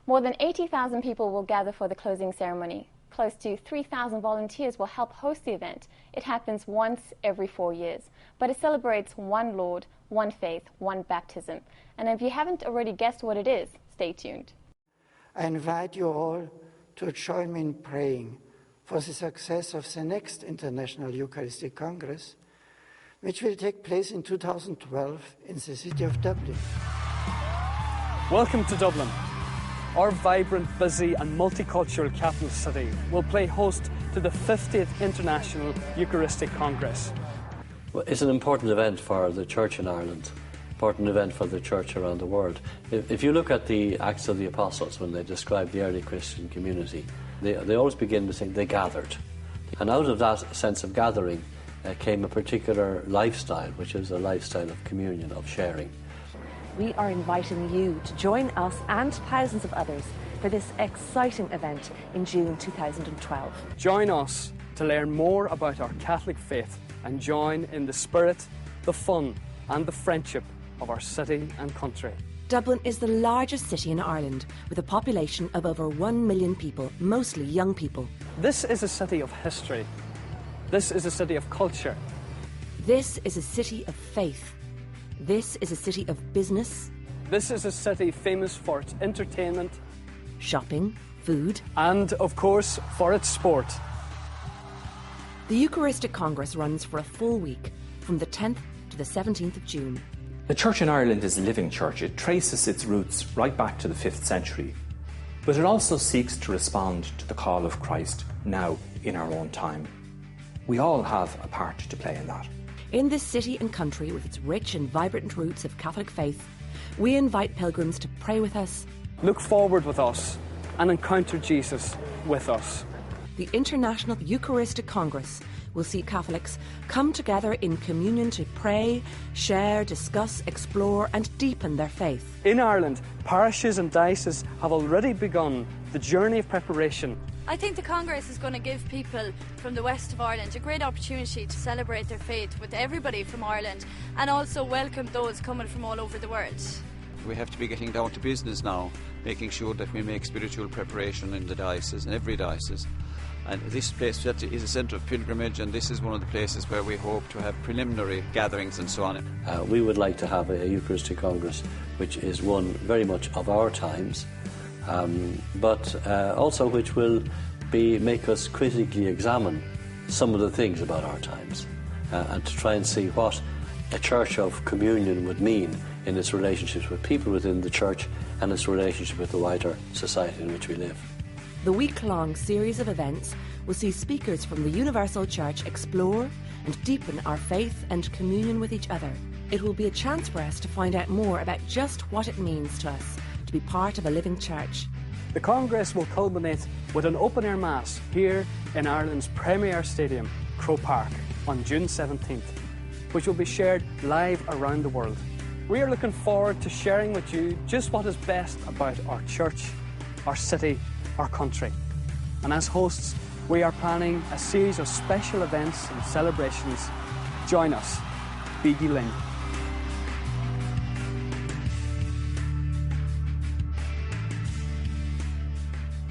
More than 80,000 people will gather for the closing ceremony. Close to 3,000 volunteers will help host the event. It happens once every 4 years, but it celebrates one Lord, one faith, one baptism. And if you haven't already guessed what it is, stay tuned. I invite you all to join me in praying for the success of the next International Eucharistic Congress, which will take place in 2012 in the city of Dublin. Welcome to Dublin. Our vibrant, busy and multicultural capital city will play host to the 50th International Eucharistic Congress. Well, it's an important event for the Church in Ireland, important event for the Church around the world. If you look at the Acts of the Apostles, when they describe the early Christian community, they always begin to say they gathered. And out of that sense of gathering came a particular lifestyle, which is a lifestyle of communion, of sharing. We are inviting you to join us and thousands of others for this exciting event in June 2012. Join us to learn more about our Catholic faith and join in the spirit, the fun and the friendship of our city and country. Dublin is the largest city in Ireland with a population of over 1 million people, mostly young people. This is a city of history. This is a city of culture. This is a city of faith. This is a city of business. This is a city famous for its entertainment, shopping, food, and, of course, for its sport. The Eucharistic Congress runs for a full week, from the 10th to the 17th of June. The Church in Ireland is a living church. It traces its roots right back to the 5th century. But it also seeks to respond to the call of Christ now in our own time. We all have a part to play in that. In this city and country, with its rich and vibrant roots of Catholic faith, we invite pilgrims to pray with us, look forward with us, and encounter Jesus with us. The International Eucharistic Congress will see Catholics come together in communion to pray, share, discuss, explore and deepen their faith. In Ireland, parishes and dioceses have already begun the journey of preparation. I think the Congress is going to give people from the west of Ireland a great opportunity to celebrate their faith with everybody from Ireland and also welcome those coming from all over the world. We have to be getting down to business now, making sure that we make spiritual preparation in the diocese, in every diocese. And this place is a centre of pilgrimage, and this is one of the places where we hope to have preliminary gatherings and so on. We would like to have a Eucharistic Congress which is one very much of our times, but also which will make us critically examine some of the things about our times and to try and see what a church of communion would mean in its relationships with people within the church and its relationship with the wider society in which we live. The week-long series of events will see speakers from the Universal Church explore and deepen our faith and communion with each other. It will be a chance for us to find out more about just what it means to us to be part of a living church. The Congress will culminate with an open-air Mass here in Ireland's premier stadium, Croke Park, on June 17th, which will be shared live around the world. We are looking forward to sharing with you just what is best about our church, our city, our country. And as hosts, we are planning a series of special events and celebrations. Join us. Biggie Lynn.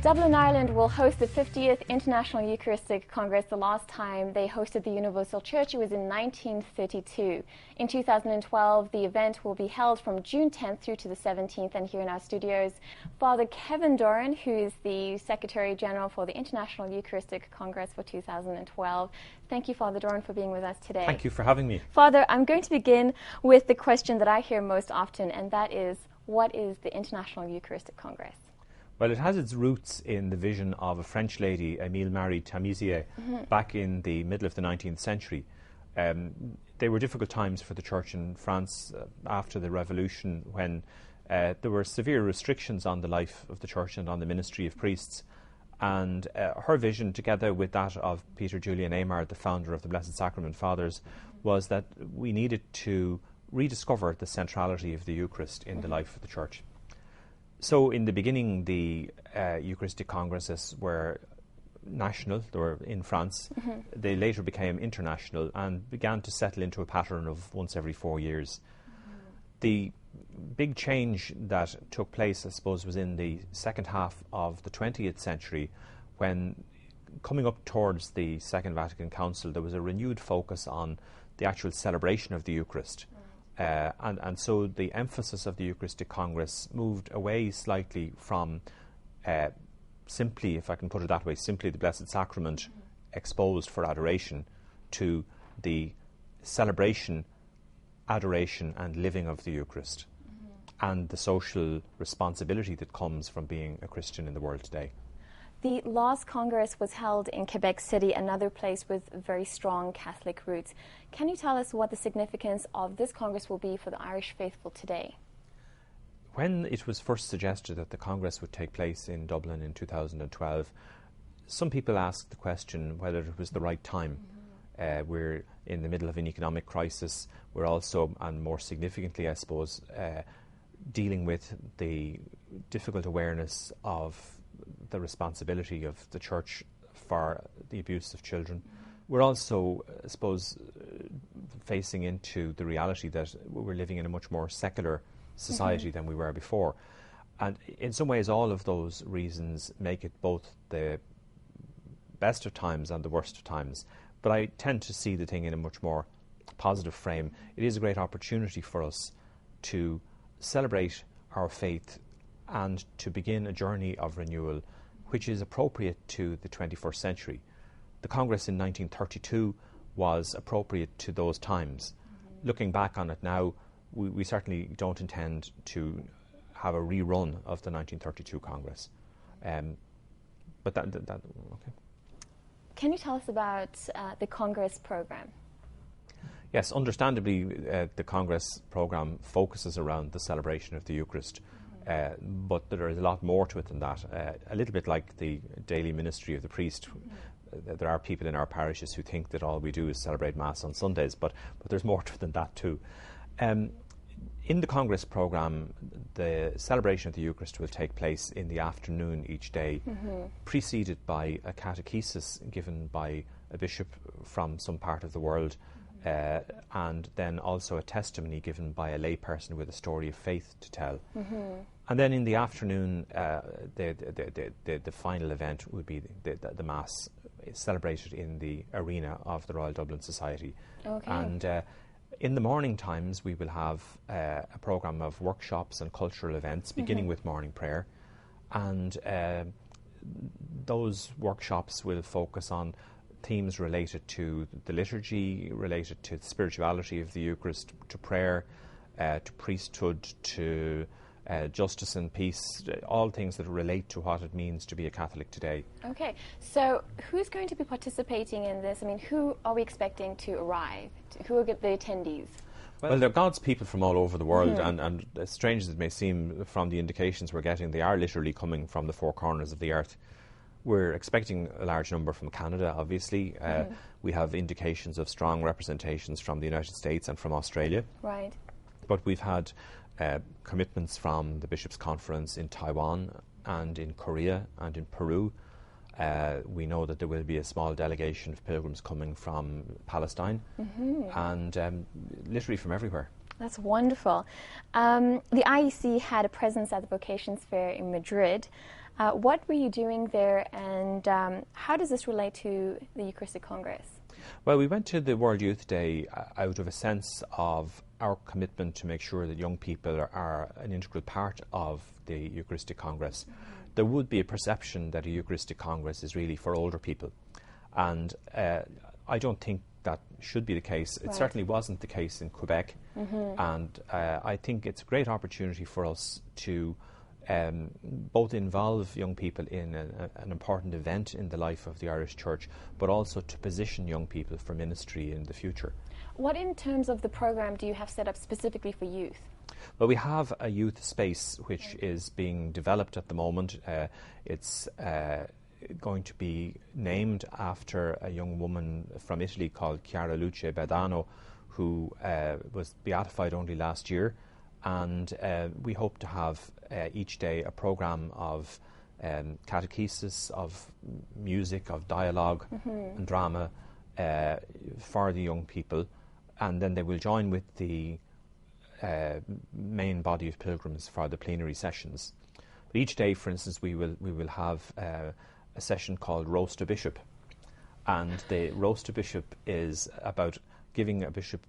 Dublin, Ireland will host the 50th International Eucharistic Congress. The last time they hosted the Universal Church, it was in 1932. In 2012, the event will be held from June 10th through to the 17th, and here in our studios, Father Kevin Doran, who is the Secretary General for the International Eucharistic Congress for 2012. Thank you, Father Doran, for being with us today. Thank you for having me. Father, I'm going to begin with the question that I hear most often, and that is, what is the International Eucharistic Congress? Well, it has its roots in the vision of a French lady, Émile Marie Tamizier, back in the middle of the 19th century. They were difficult times for the Church in France after the Revolution, when there were severe restrictions on the life of the Church and on the ministry of priests. And her vision, together with that of Peter Julian Eymard, the founder of the Blessed Sacrament Fathers, was that we needed to rediscover the centrality of the Eucharist in the life of the Church. So in the beginning, the Eucharistic Congresses were national. They were in France. They later became international and began to settle into a pattern of once every 4 years. The big change that took place, I suppose, was in the second half of the 20th century, when coming up towards the Second Vatican Council, there was a renewed focus on the actual celebration of the Eucharist. And so the emphasis of the Eucharistic Congress moved away slightly from simply, if I can put it that way, simply the Blessed Sacrament exposed for adoration, to the celebration, adoration and living of the Eucharist, and the social responsibility that comes from being a Christian in the world today. The last Congress was held in Quebec City, another place with very strong Catholic roots. Can you tell us what the significance of this Congress will be for the Irish faithful today? When it was first suggested that the Congress would take place in Dublin in 2012, some people asked the question whether it was the right time. We're in the middle of an economic crisis. We're also, and more significantly, I suppose, dealing with the difficult awareness of the responsibility of the Church for the abuse of children. We're also, I suppose, facing into the reality that we're living in a much more secular society than we were before. And in some ways, all of those reasons make it both the best of times and the worst of times. But I tend to see the thing in a much more positive frame. It is a great opportunity for us to celebrate our faith and to begin a journey of renewal which is appropriate to the 21st century. The Congress in 1932 was appropriate to those times. Looking back on it now, we certainly don't intend to have a rerun of the 1932 Congress. But that okay. Can you tell us about the Congress program? Yes, understandably, the Congress program focuses around the celebration of the Eucharist, but there is a lot more to it than that. A little bit like the daily ministry of the priest. There are people in our parishes who think that all we do is celebrate Mass on Sundays, but there's more to it than that too. In the Congress programme, the celebration of the Eucharist will take place in the afternoon each day, preceded by a catechesis given by a bishop from some part of the world, and then also a testimony given by a layperson with a story of faith to tell. And then in the afternoon, the final event will be the Mass celebrated in the arena of the Royal Dublin Society. Okay. And in the morning times, we will have a programme of workshops and cultural events, beginning with morning prayer. And those workshops will focus on themes related to the liturgy, related to the spirituality of the Eucharist, to prayer, to priesthood, to justice and peace, all things that relate to what it means to be a Catholic today. Okay, so who's going to be participating in this? I mean, who are we expecting to arrive? Who are the attendees? Well, they're God's people from all over the world, and as strange as it may seem from the indications we're getting, they are literally coming from the four corners of the earth. We're expecting a large number from Canada, obviously. We have indications of strong representations from the United States and from Australia. Right. But we've had commitments from the Bishops' Conference in Taiwan and in Korea and in Peru. We know that there will be a small delegation of pilgrims coming from Palestine and literally from everywhere. That's wonderful. The IEC had a presence at the Vocations Fair in Madrid. What were you doing there, and how does this relate to the Eucharistic Congress? Well, we went to the World Youth Day out of a sense of our commitment to make sure that young people are an integral part of the Eucharistic Congress. There would be a perception that a Eucharistic Congress is really for older people, and I don't think that should be the case. It certainly wasn't the case in Quebec, and I think it's a great opportunity for us to both involve young people in an important event in the life of the Irish Church, but also to position young people for ministry in the future. What in terms of the programme do you have set up specifically for youth? Well, we have a youth space which is being developed at the moment. It's going to be named after a young woman from Italy called Chiara Luce Bedano, who was beatified only last year. And we hope to have each day a programme of catechesis, of music, of dialogue and drama for the young people. And then they will join with the main body of pilgrims for the plenary sessions. But each day, for instance, we will have a session called Roast a Bishop, and the Roast a Bishop is about giving a bishop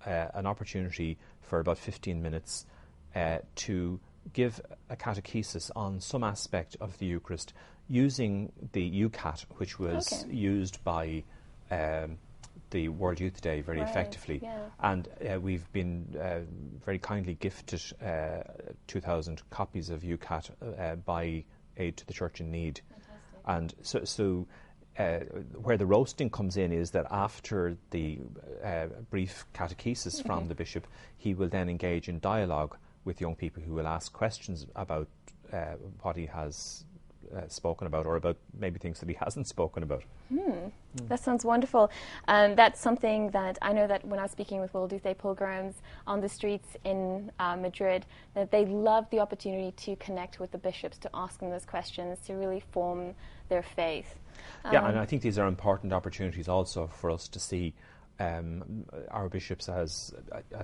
an opportunity for about 15 minutes to give a catechesis on some aspect of the Eucharist using the EUCAT, which was used by the World Youth Day very effectively. Yeah. And we've been very kindly gifted 2,000 copies of EUCAT by Aid to the Church in Need. Fantastic. And so where the roasting comes in is that after the brief catechesis from the bishop, he will then engage in dialogue with young people who will ask questions about what he has spoken about, or about maybe things that he hasn't spoken about. That sounds wonderful. That's something that I know that when I was speaking with World Youth Day pilgrims on the streets in Madrid, that they love the opportunity to connect with the bishops, to ask them those questions, to really form their faith. Yeah, and I think these are important opportunities also for us to see our bishops as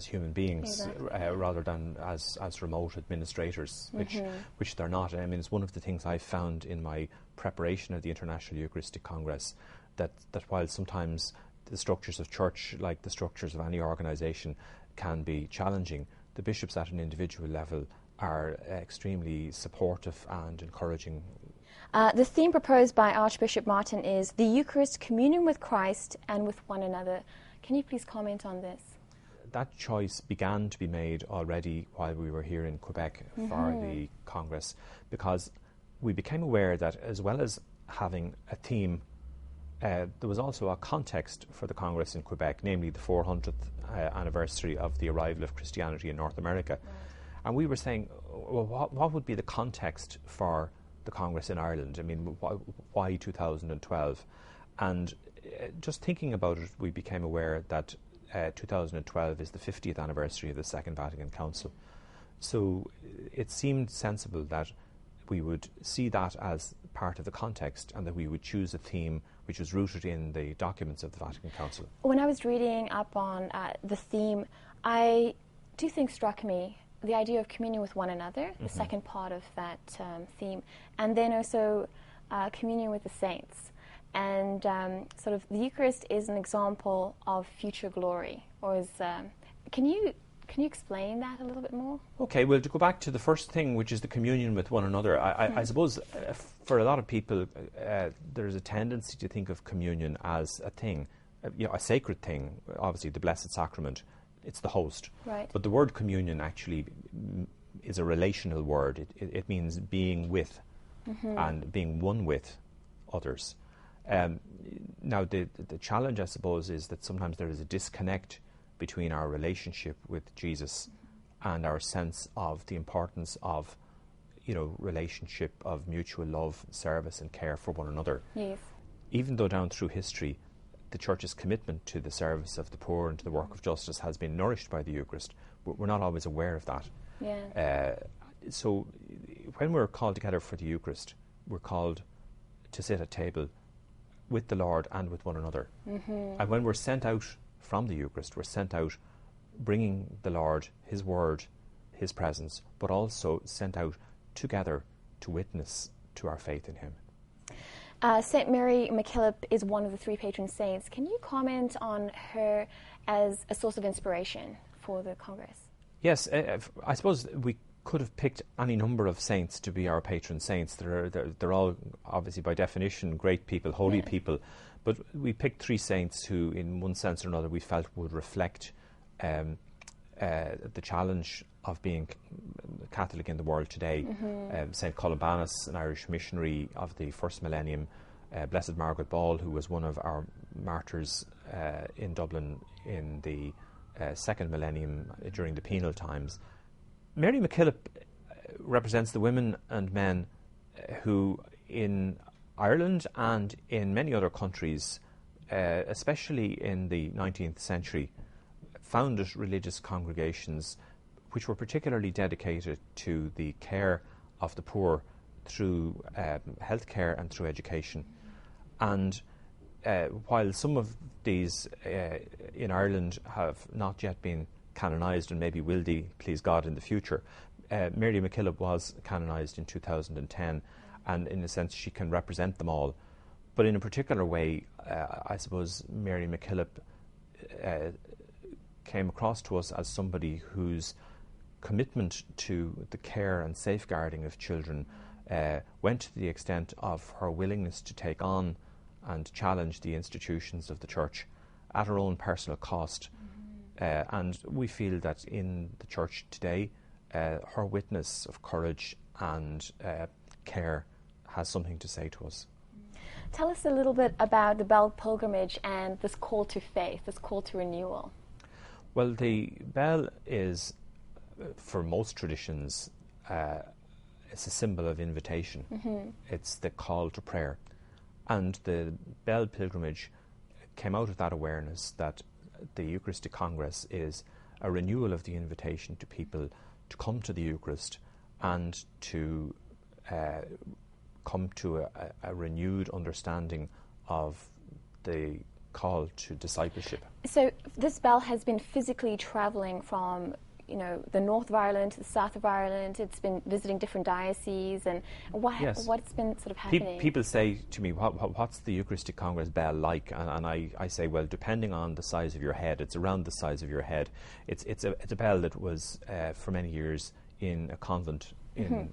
human beings, rather than as remote administrators, which they're not. I mean, it's one of the things I found in my preparation of the International Eucharistic Congress, that while sometimes the structures of church, like the structures of any organisation, can be challenging, the bishops at an individual level are extremely supportive and encouraging. The theme proposed by Archbishop Martin is the Eucharist, communion with Christ and with one another. Can you please comment on this? That choice began to be made already while we were here in Quebec for the Congress, because we became aware that as well as having a theme, there was also a context for the Congress in Quebec, namely the 400th anniversary of the arrival of Christianity in North America. Right. And we were saying, well, what would be the context for the Congress in Ireland? I mean, why 2012? And just thinking about it, we became aware that 2012 is the 50th anniversary of the Second Vatican Council. So it seemed sensible that we would see that as part of the context, and that we would choose a theme which was rooted in the documents of the Vatican Council. When I was reading up on the theme, two things struck me. The idea of communion with one another, the second part of that theme, and then also communion with the saints. And sort of the Eucharist is an example of future glory. Or is can you explain that a little bit more? Okay, well, to go back to the first thing, which is the communion with one another, I suppose for a lot of people there's a tendency to think of communion as a thing, a sacred thing. Obviously, the Blessed Sacrament, it's the host. Right. But the word communion actually is a relational word. It means being with and being one with others. Now, the challenge, I suppose, is that sometimes there is a disconnect between our relationship with Jesus and our sense of the importance of, relationship of mutual love, service and care for one another. Yes. Even though down through history, the Church's commitment to the service of the poor and to the work of justice has been nourished by the Eucharist, we're not always aware of that. Yeah. So when we're called together for the Eucharist, we're called to sit at table with the Lord and with one another. And when we're sent out from the Eucharist, we're sent out bringing the Lord, His Word, His presence, but also sent out together to witness to our faith in Him. St. Mary MacKillop is one of the three patron saints. Can you comment on her as a source of inspiration for the Congress? Yes, I suppose we could have picked any number of saints to be our patron saints. They're all, obviously, by definition, great people, holy people. But we picked three saints who, in one sense or another, we felt would reflect the challenge of being Catholic in the world today. St. Columbanus, an Irish missionary of the first millennium, Blessed Margaret Ball, who was one of our martyrs in Dublin in the second millennium during the penal times. Mary MacKillop represents the women and men who, in Ireland and in many other countries, especially in the 19th century, founded religious congregations which were particularly dedicated to the care of the poor through healthcare and through education. And while some of these in Ireland have not yet been canonised, and maybe will be, please God, in the future. Mary MacKillop was canonised in 2010, and in a sense she can represent them all. But in a particular way, I suppose Mary MacKillop came across to us as somebody whose commitment to the care and safeguarding of children went to the extent of her willingness to take on and challenge the institutions of the Church at her own personal cost. And we feel that in the Church today, her witness of courage and care has something to say to us. Tell us a little bit about the Bell pilgrimage and this call to faith, this call to renewal. Well, the Bell is, for most traditions, it's a symbol of invitation. It's the call to prayer. And the Bell pilgrimage came out of that awareness that the Eucharistic Congress is a renewal of the invitation to people to come to the Eucharist and to come to a renewed understanding of the call to discipleship. So this Bell has been physically travelling from, the north of Ireland to the south of Ireland. It's been visiting different dioceses, and what's been sort of happening? People say to me, what's the Eucharistic Congress Bell like? And I say, well, depending on the size of your head, it's around the size of your head. It's a bell that was for many years in a convent in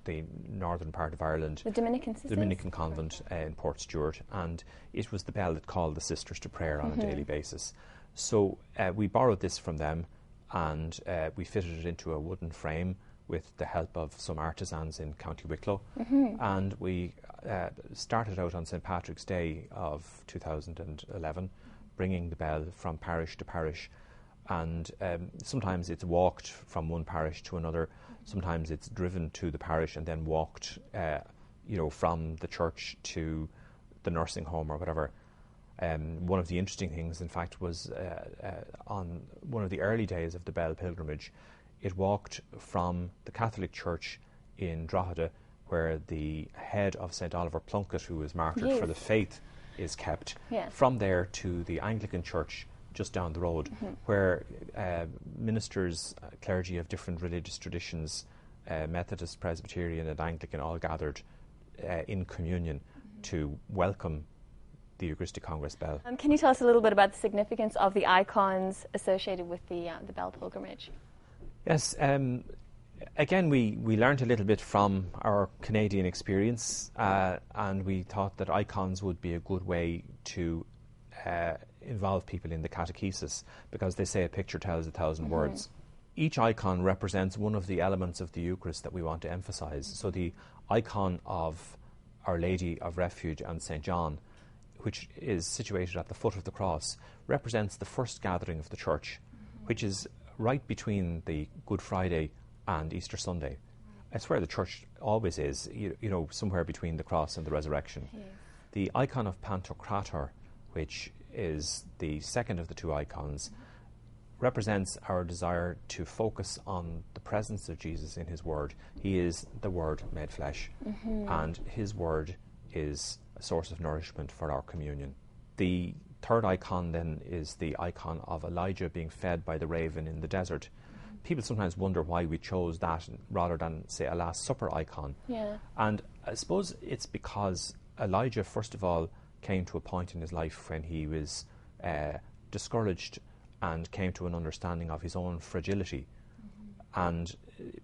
the northern part of Ireland. The Dominican sisters? Dominican convent in Port Stewart, and it was the bell that called the sisters to prayer on a daily basis. So we borrowed this from them, and we fitted it into a wooden frame with the help of some artisans in County Wicklow. And we started out on St. Patrick's Day of 2011, bringing the bell from parish to parish. And sometimes it's walked from one parish to another. Sometimes it's driven to the parish and then walked, from the church to the nursing home or whatever. One of the interesting things, in fact, was on one of the early days of the Bell pilgrimage, it walked from the Catholic Church in Drogheda, where the head of St. Oliver Plunkett, who was martyred for the faith, is kept, from there to the Anglican Church just down the road, where ministers, clergy of different religious traditions, Methodist, Presbyterian and Anglican, all gathered in communion to welcome the Eucharistic Congress Bell. Can you tell us a little bit about the significance of the icons associated with the Bell pilgrimage? Yes, again we learned a little bit from our Canadian experience, and we thought that icons would be a good way to involve people in the catechesis, because they say a picture tells 1,000 words. Each icon represents one of the elements of the Eucharist that we want to emphasise. So the icon of Our Lady of Refuge and St. John, which is situated at the foot of the cross, represents the first gathering of the Church, which is right between the Good Friday and Easter Sunday. It's where the Church always is, somewhere between the cross and the resurrection. Yes. The icon of Pantocrator, which is the second of the two icons, represents our desire to focus on the presence of Jesus in his Word. He is the Word made flesh, and his Word is a source of nourishment for our communion. The third icon then is the icon of Elijah being fed by the raven in the desert. People sometimes wonder why we chose that rather than, say, a Last Supper icon. Yeah. And I suppose it's because Elijah, first of all, came to a point in his life when he was discouraged and came to an understanding of his own fragility. And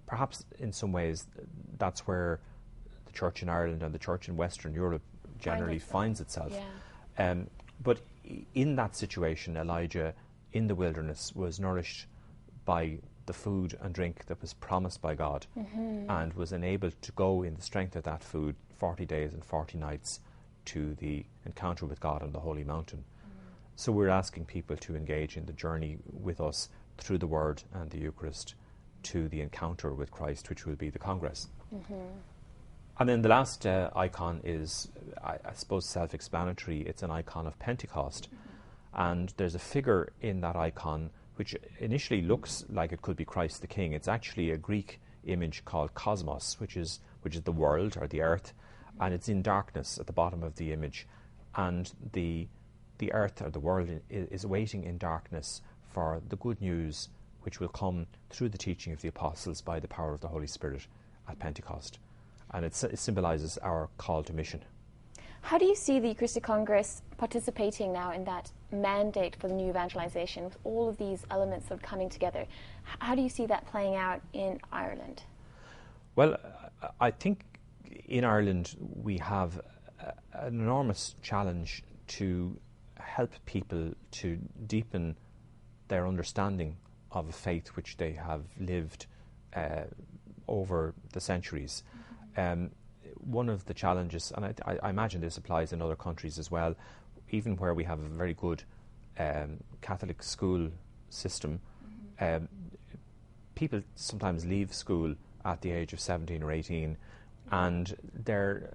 perhaps in some ways that's where the Church in Ireland and the Church in Western Europe generally finds itself. Yeah. But in that situation, Elijah in the wilderness was nourished by the food and drink that was promised by God, and was enabled to go in the strength of that food 40 days and 40 nights to the encounter with God on the Holy Mountain. So we're asking people to engage in the journey with us through the Word and the Eucharist to the encounter with Christ, which will be the Congress. And then the last icon is, I suppose, self-explanatory. It's an icon of Pentecost. And there's a figure in that icon which initially looks like it could be Christ the King. It's actually a Greek image called cosmos, which is the world or the earth, and it's in darkness at the bottom of the image. And the earth or the world is waiting in darkness for the good news which will come through the teaching of the apostles by the power of the Holy Spirit at Pentecost. And it symbolises our call to mission. How do you see the Eucharistic Congress participating now in that mandate for the new evangelization, with all of these elements sort of coming together? How do you see that playing out in Ireland? Well, I think in Ireland we have an enormous challenge to help people to deepen their understanding of a faith which they have lived over the centuries. One of the challenges, and I imagine this applies in other countries as well, even where we have a very good Catholic school system, people sometimes leave school at the age of 17 or 18, and their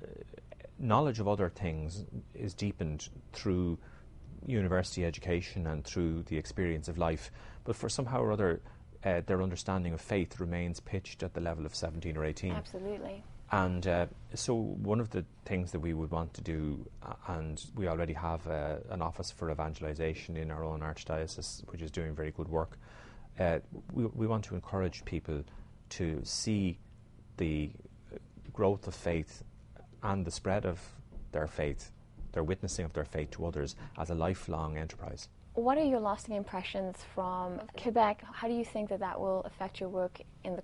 knowledge of other things is deepened through university education and through the experience of life, but for somehow or other their understanding of faith remains pitched at the level of 17 or 18. Absolutely. And so one of the things that we would want to do, and we already have an office for evangelization in our own archdiocese, which is doing very good work, we want to encourage people to see the growth of faith and the spread of their faith, their witnessing of their faith to others, as a lifelong enterprise. What are your lasting impressions from Quebec? How do you think that will affect your work in the,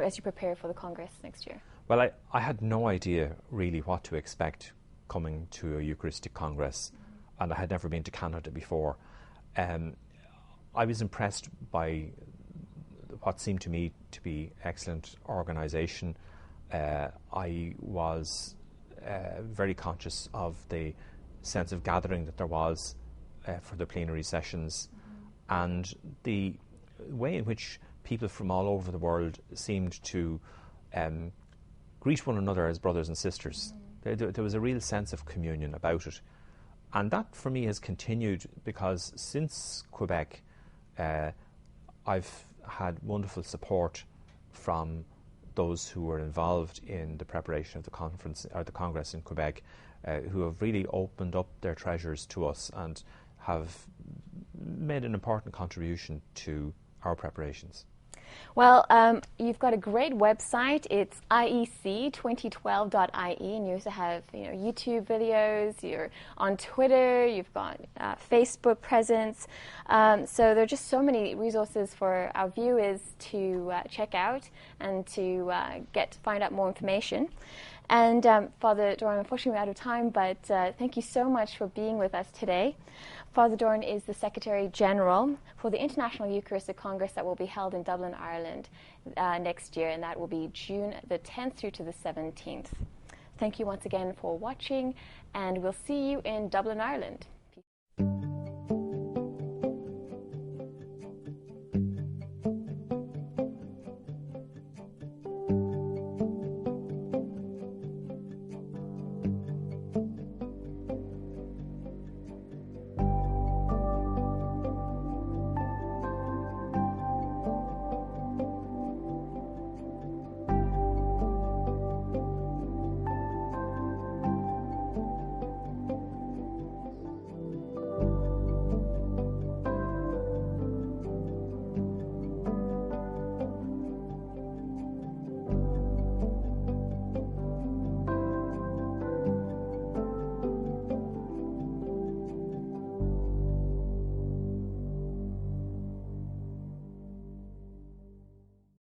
as you prepare for the Congress next year? Well, I had no idea really what to expect coming to a Eucharistic Congress, and I had never been to Canada before. I was impressed by what seemed to me to be excellent organisation. I was very conscious of the sense of gathering that there was for the plenary sessions, and the way in which people from all over the world seemed to greet one another as brothers and sisters. There was a real sense of communion about it. And that for me has continued, because since Quebec I've had wonderful support from those who were involved in the preparation of the conference or the Congress in Quebec, who have really opened up their treasures to us and have made an important contribution to our preparations. Well, you've got a great website. It's IEC2012.ie, and you also have YouTube videos. You're on Twitter. You've got Facebook presence. So there are just so many resources for our viewers to check out and to find out more information. And Father Doran, unfortunately we're out of time, but thank you so much for being with us today. Father Doran is the Secretary General for the International Eucharistic Congress that will be held in Dublin, Ireland next year, and that will be June the 10th through to the 17th. Thank you once again for watching, and we'll see you in Dublin, Ireland.